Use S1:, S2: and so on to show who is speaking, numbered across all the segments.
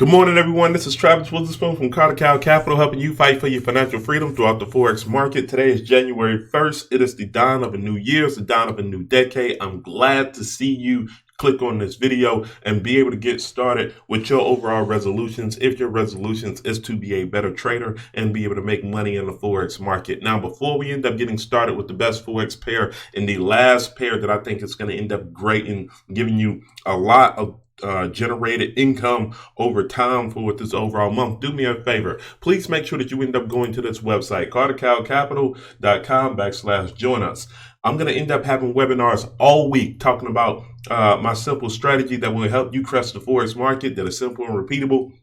S1: Good morning, everyone. This is Travis Witherspoon from Carter Cow Capital, helping you fight for your financial freedom throughout the Forex market. Today is January 1st. It is the dawn of a new year. It's the dawn of a new decade. I'm glad to see you click on this video and be able to get started with your overall resolutions. If your resolutions is to be a better trader and be able to make money in the Forex market. Now, before we end up getting started with the best Forex pair and the last pair that I think is going to end up great in giving you a lot of generated income over time for this overall month, do me a favor. Please make sure that you end up going to this website, cartercowcapital.com/join us. I'm going to end up having webinars all week talking about my simple strategy that will help you crush the Forex market, that is simple and repeatable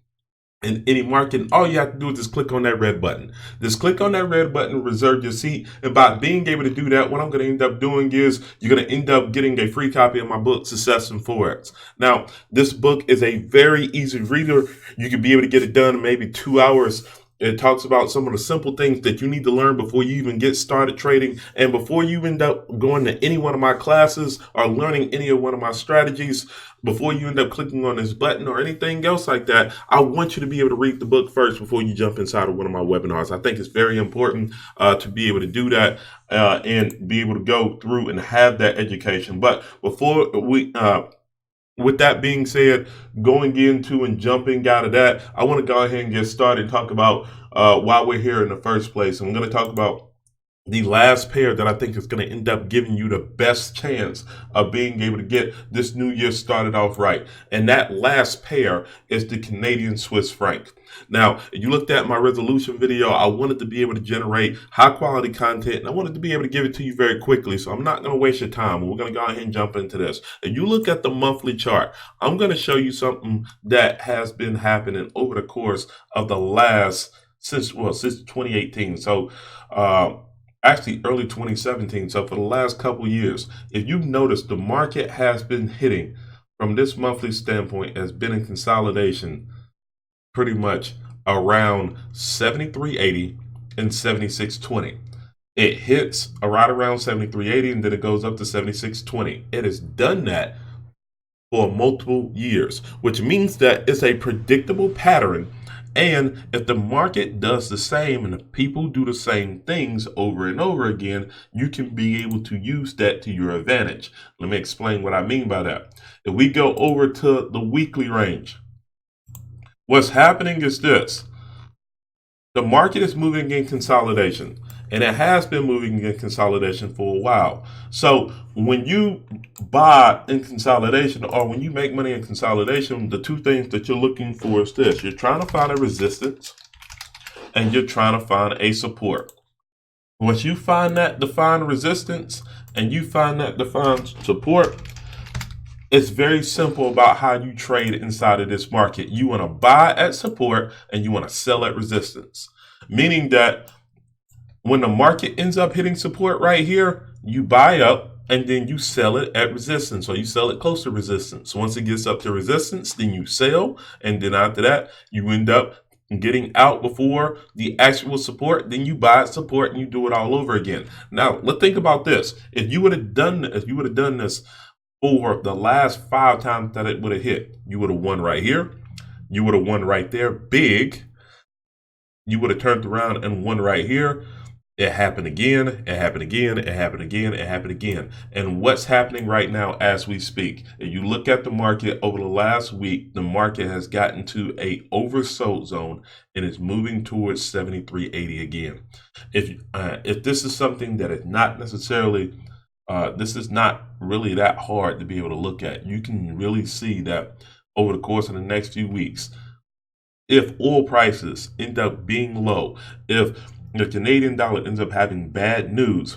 S1: in any market. All you have to do is just click on that red button. Just click on that red button, reserve your seat. And by being able to do that, what I'm going to end up doing is you're going to end up getting a free copy of my book, Success in Forex. Now, this book is a very easy reader. You can be able to get it done in maybe 2 hours. It talks about some of the simple things that you need to learn before you even get started trading. And before you end up going to any one of my classes or learning any of one of my strategies, before you end up clicking on this button or anything else like that, I want you to be able to read the book first before you jump inside of one of my webinars. I think it's very important to be able to do that and be able to go through and have that education. But before we with that being said, going into and jumping out of that, I want to go ahead and get started and talk about why we're here in the first place. I'm going to talk about the last pair that I think is going to end up giving you the best chance of being able to get this new year started off right. And that last pair is the Canadian Swiss franc. Now, if you looked at my resolution video, I wanted to be able to generate high quality content, and I wanted to be able to give it to you very quickly. So I'm not going to waste your time. We're going to go ahead and jump into this. If you look at the monthly chart, I'm going to show you something that has been happening over the course of the last, since 2018. So, actually early 2017. So for the last couple years, if you've noticed, the market has been hitting from this monthly standpoint, has been in consolidation pretty much around 73.80 and 76.20. It hits right around 73.80 and then it goes up to 76.20. It has done that for multiple years, which means that it's a predictable pattern. And if the market does the same and if people do the same things over and over again, you can be able to use that to your advantage. Let me explain what I mean by that. If we go over to the weekly range, what's happening is this. The market is moving in consolidation, and it has been moving in consolidation for a while. So when you buy in consolidation or when you make money in consolidation, the two things that you're looking for is this. You're trying to find a resistance and you're trying to find a support. Once you find that defined resistance and you find that defined support, it's very simple about how you trade inside of this market. You want to buy at support and you want to sell at resistance, meaning that when the market ends up hitting support right here, you buy up and then you sell it at resistance, or you sell it close to resistance. Once it gets up to resistance, then you sell. And then after that, you end up getting out before the actual support. Then you buy at support and you do it all over again. Now, let's think about this. If you would have done this over the last 5 times that it would have hit, you would have won right here. You would have won right there, big. You would have turned around and won right here. It happened again, it happened again, it happened again, it happened again. And what's happening right now as we speak? If you look at the market over the last week, the market has gotten to a oversold zone and is moving towards 73.80 again. If this is something that is not necessarily, this is not really that hard to be able to look at. You can really see that over the course of the next few weeks, if oil prices end up being low, if the Canadian dollar ends up having bad news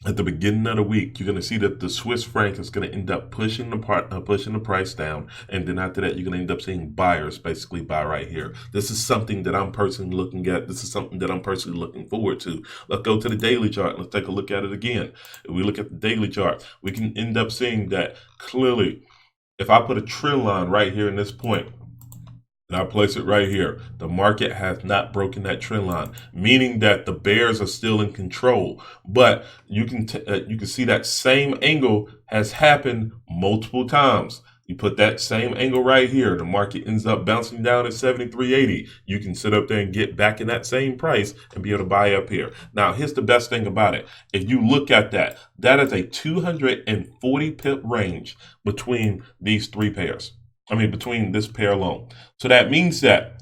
S1: at the beginning of the week, you're going to see that the Swiss franc is going to end up pushing the price down. And then after that, you're going to end up seeing buyers basically buy right here. This is something that I'm personally looking at. This is something that I'm personally looking forward to. Let's go to the daily chart. Let's take a look at it again. If we look at the daily chart, we can end up seeing that clearly. If I put a trend line right here in this point, and I place it right here, the market has not broken that trend line, meaning that the bears are still in control. But you can see that same angle has happened multiple times. You put that same angle right here, the market ends up bouncing down at 73.80. You can sit up there and get back in that same price and be able to buy up here. Now, here's the best thing about it. If you look at that, that is a 240 pip range between these three pairs. Between this pair alone. So that means that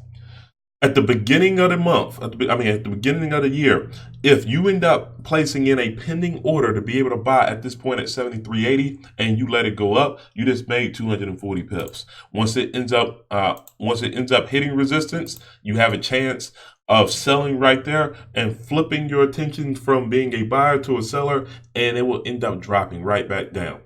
S1: at the beginning of the month, at the beginning of the year, if you end up placing in a pending order to be able to buy at this point at 73.80 and you let it go up, you just made 240 pips. Once it ends up hitting resistance, you have a chance of selling right there and flipping your attention from being a buyer to a seller, and it will end up dropping right back down.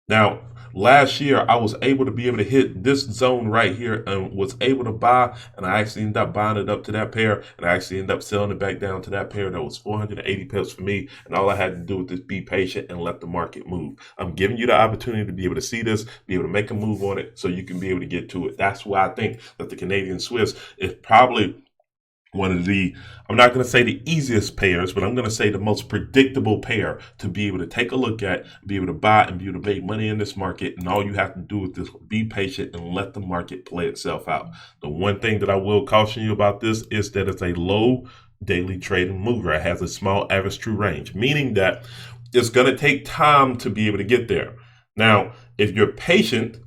S1: Now, last year, I was able to be able to hit this zone right here and was able to buy, and I actually ended up buying it up to that pair, and I actually ended up selling it back down to that pair. That was 480 pips for me, and all I had to do was just be patient and let the market move. I'm giving you the opportunity to be able to see this, be able to make a move on it so you can be able to get to it. That's why I think that the Canadian Swiss is probably one of the, I'm not going to say the easiest pairs, but I'm going to say the most predictable pair to be able to take a look at, be able to buy, and be able to make money in this market. And all you have to do is just be patient and let the market play itself out. The one thing that I will caution you about this is that it's a low daily trading mover. It has a small average true range, meaning that it's going to take time to be able to get there. Now, if you're patient,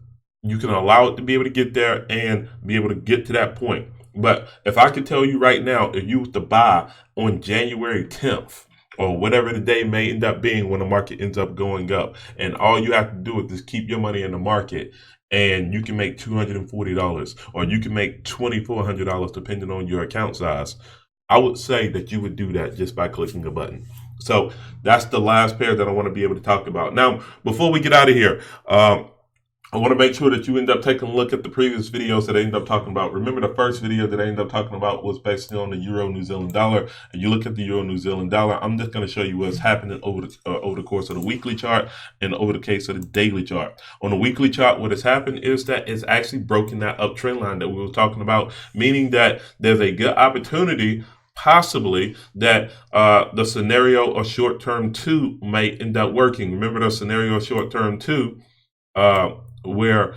S1: you can allow it to be able to get there and be able to get to that point. But if I could tell you right now, if you was to buy on January 10th or whatever the day may end up being when the market ends up going up, and all you have to do is just keep your money in the market, and you can make $240 or you can make $2,400 depending on your account size, I would say that you would do that just by clicking a button. So that's the last pair that I want to be able to talk about. Now, before we get out of here, I want to make sure that you end up taking a look at the previous videos that I ended up talking about. Remember, the first video that I ended up talking about was basically on the Euro New Zealand dollar. And you look at the Euro New Zealand dollar, I'm just going to show you what's happening over the course of the weekly chart and over the case of the daily chart. On the weekly chart, what has happened is that it's actually broken that uptrend line that we were talking about, meaning that there's a good opportunity possibly that the scenario of short-term 2 may end up working. Remember the scenario of short-term 2, where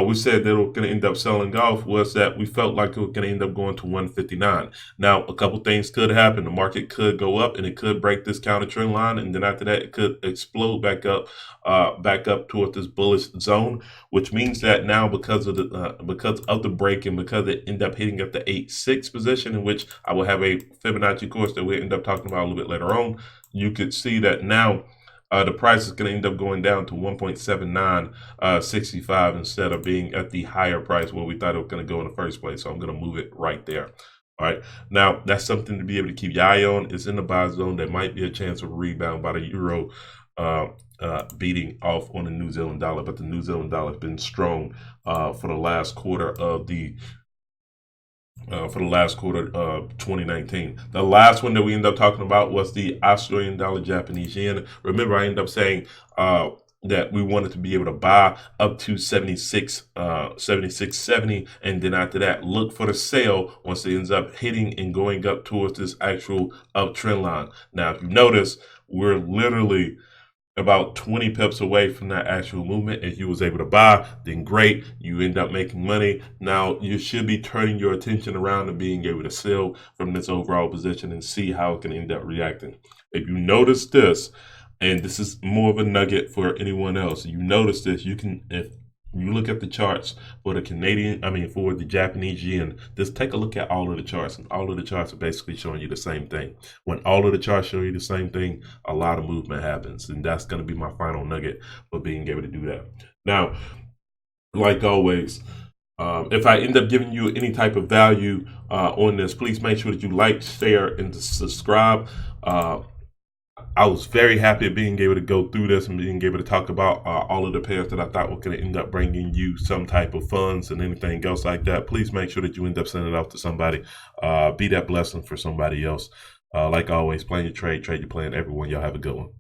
S1: we said that it was going to end up selling off, was that we felt like it was going to end up going to 159. Now, a couple things could happen. The market could go up and it could break this counter trend line, and then after that, it could explode back up toward this bullish zone, which means that now because of the break and because it ended up hitting at the 8.6 position, in which I will have a Fibonacci course that we'll end up talking about a little bit later on, you could see that now the price is going to end up going down to 1.7965 instead of being at the higher price where we thought it was going to go in the first place. So I'm going to move it right there. All right. Now, that's something to be able to keep your eye on. It's in the buy zone. There might be a chance of a rebound by the euro beating off on the New Zealand dollar. But the New Zealand dollar has been strong for the last quarter of 2019. The last one that we ended up talking about was the Australian dollar Japanese yen. Remember, I ended up saying that we wanted to be able to buy up to 76.70, and then after that, look for the sale once it ends up hitting and going up towards this actual uptrend line. Now, if you notice, we're literally about 20 pips away from that actual movement. If you was able to buy, then great, you end up making money. Now you should be turning your attention around and being able to sell from this overall position and see how it can end up reacting. If you notice this, and this is more of a nugget for anyone else, you notice this, you can, if you look at the charts for the for the Japanese yen, just take a look at all of the charts, and all of the charts are basically showing you the same thing. When all of the charts show you the same thing, a lot of movement happens, and that's going to be my final nugget for being able to do that. Now, like always, if I end up giving you any type of value on this, please make sure that you like, share, and subscribe. I was very happy at being able to go through this and being able to talk about all of the pairs that I thought were going to end up bringing you some type of funds and anything else like that. Please make sure that you end up sending it off to somebody. Be that blessing for somebody else. Like always, plan your trade, trade your plan. Everyone, y'all have a good one.